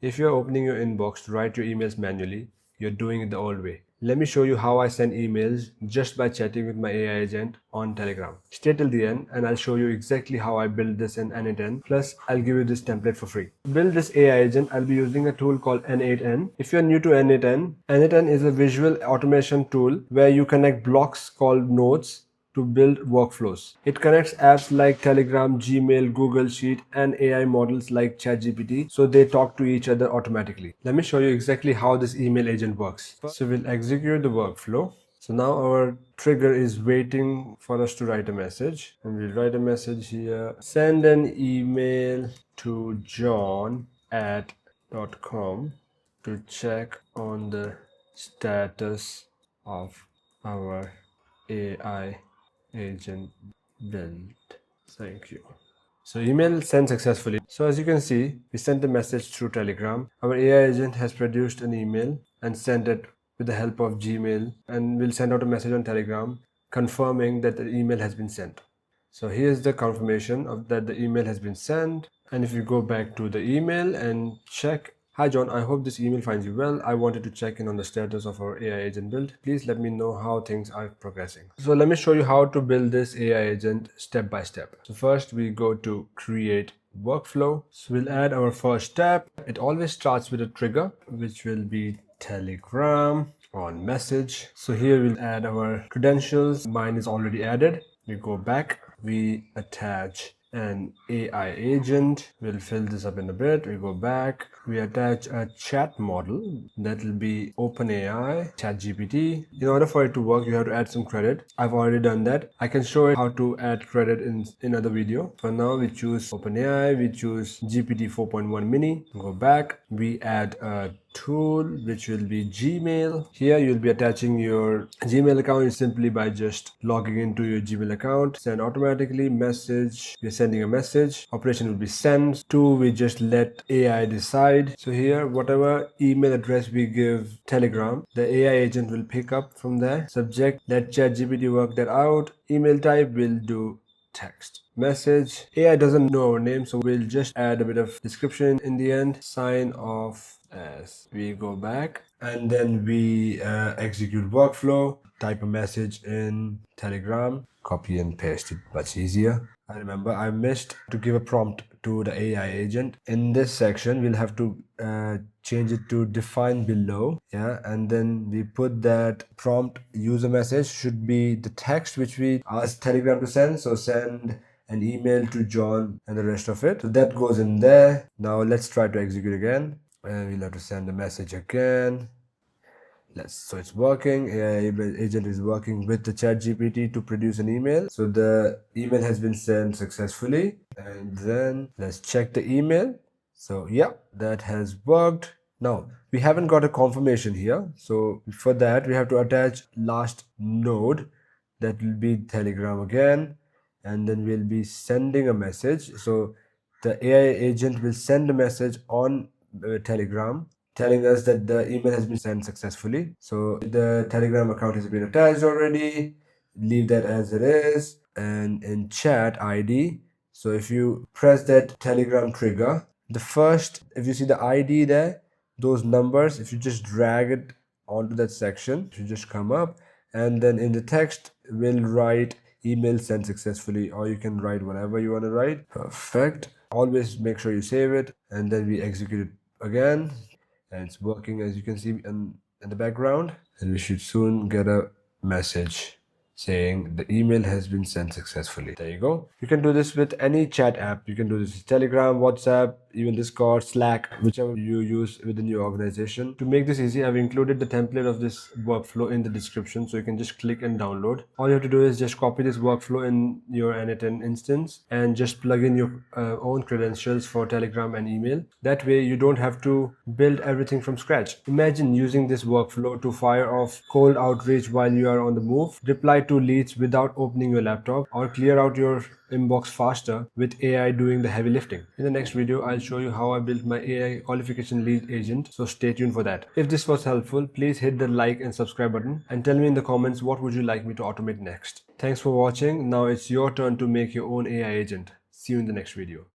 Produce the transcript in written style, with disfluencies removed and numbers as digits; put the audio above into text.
If you're opening your inbox to write your emails manually, you're doing it the old way. Let me show you how I send emails just by chatting with my AI agent on Telegram. Stay till the end and I'll show you exactly how I build this in n8n. Plus, I'll give you this template for free. To build this AI agent, I'll be using a tool called n8n. If you're new to n8n, n8n is a visual automation tool where you connect blocks called nodes to build workflows. It connects apps like Telegram, Gmail, Google Sheet, and AI models like ChatGPT so they talk to each other automatically. Let me show you exactly how this email agent works. So we'll execute the workflow. So now our trigger is waiting for us to write a message, and we'll write a message here. Send an email to john@.com to check on the status of our AI agent built. Thank you. So email sent successfully. So as you can see, we sent the message through Telegram. Our AI agent has produced an email and sent it with the help of Gmail, and we'll send out a message on Telegram confirming that the email has been sent. So here's the confirmation of that the email has been sent. And if you go back to the email and check, "Hi John, I hope this email finds you well. I wanted to check in on the status of our AI agent build. Please let me know how things are progressing." So let me show you how to build this AI agent step by step. So first we go to create workflow. So we'll add our first step. It always starts with a trigger, which will be Telegram on message. So here we'll add our credentials. Mine is already added. We go back, we attach an AI agent. We'll fill this up in a bit. We go back, we attach a chat model that will be OpenAI, ChatGPT. In order for it to work, you have to add some credit. I've already done that. I can show you how to add credit in another video. For now, we choose OpenAI, we choose GPT 4.1 mini. Go back, we add a tool which will be Gmail. Here you'll be attaching your Gmail account simply by just logging into your Gmail account. Send automatically. Message, we're sending a message. Operation will be send. To, we just let AI decide. So here, whatever email address we give Telegram, the AI agent will pick up from there. Subject, let ChatGPT work that out. Email type, will do text. Message, AI doesn't know our name, so we'll just add a bit of description in the end. Sign off as we go back, and then we execute workflow. Type a message in Telegram, copy and paste it, much easier. I remember I missed to give a prompt to the AI agent. In this section, we'll have to change it to define below, yeah, and then we put that prompt user message should be the text which we asked Telegram to send. So send an email to John and the rest of it. So that goes in there. Now let's try to execute again, and we'll have to send the message again. So it's working. AI agent is working with the ChatGPT to produce an email. So the email has been sent successfully, and then let's check the email. So yeah, that has worked. Now we haven't got a confirmation here, so for that we have to attach last node. That will be Telegram again, and then we'll be sending a message. So the AI agent will send a message on Telegram telling us that the email has been sent successfully. So the Telegram account has been attached already. Leave that as it is. And in chat ID, so if you press that Telegram trigger, the first, if you see the ID there, those numbers, if you just drag it onto that section, it should just come up, and then in the text we'll write email sent successfully, or you can write whatever you want to write. Perfect. Always make sure you save it, and then we execute it again, and it's working as you can see in the background, and we should soon get a message saying the email has been sent successfully. There you go. You can do this with any chat app. You can do this with Telegram, WhatsApp, even Discord, Slack, whichever you use within your organization. To make this easy, I've included the template of this workflow in the description, so you can just click and download. All you have to do is just copy this workflow in your n8n instance and just plug in your own credentials for Telegram and email. That way you don't have to build everything from scratch. Imagine using this workflow to fire off cold outreach while you are on the move, reply to leads without opening your laptop, or clear out your inbox faster with AI doing the heavy lifting. In the next video, I'll show you how I built my AI qualification lead agent, so stay tuned for that. If this was helpful, please hit the like and subscribe button and tell me in the comments what would you like me to automate next. Thanks for watching. Now it's your turn to make your own AI agent. See you in the next video.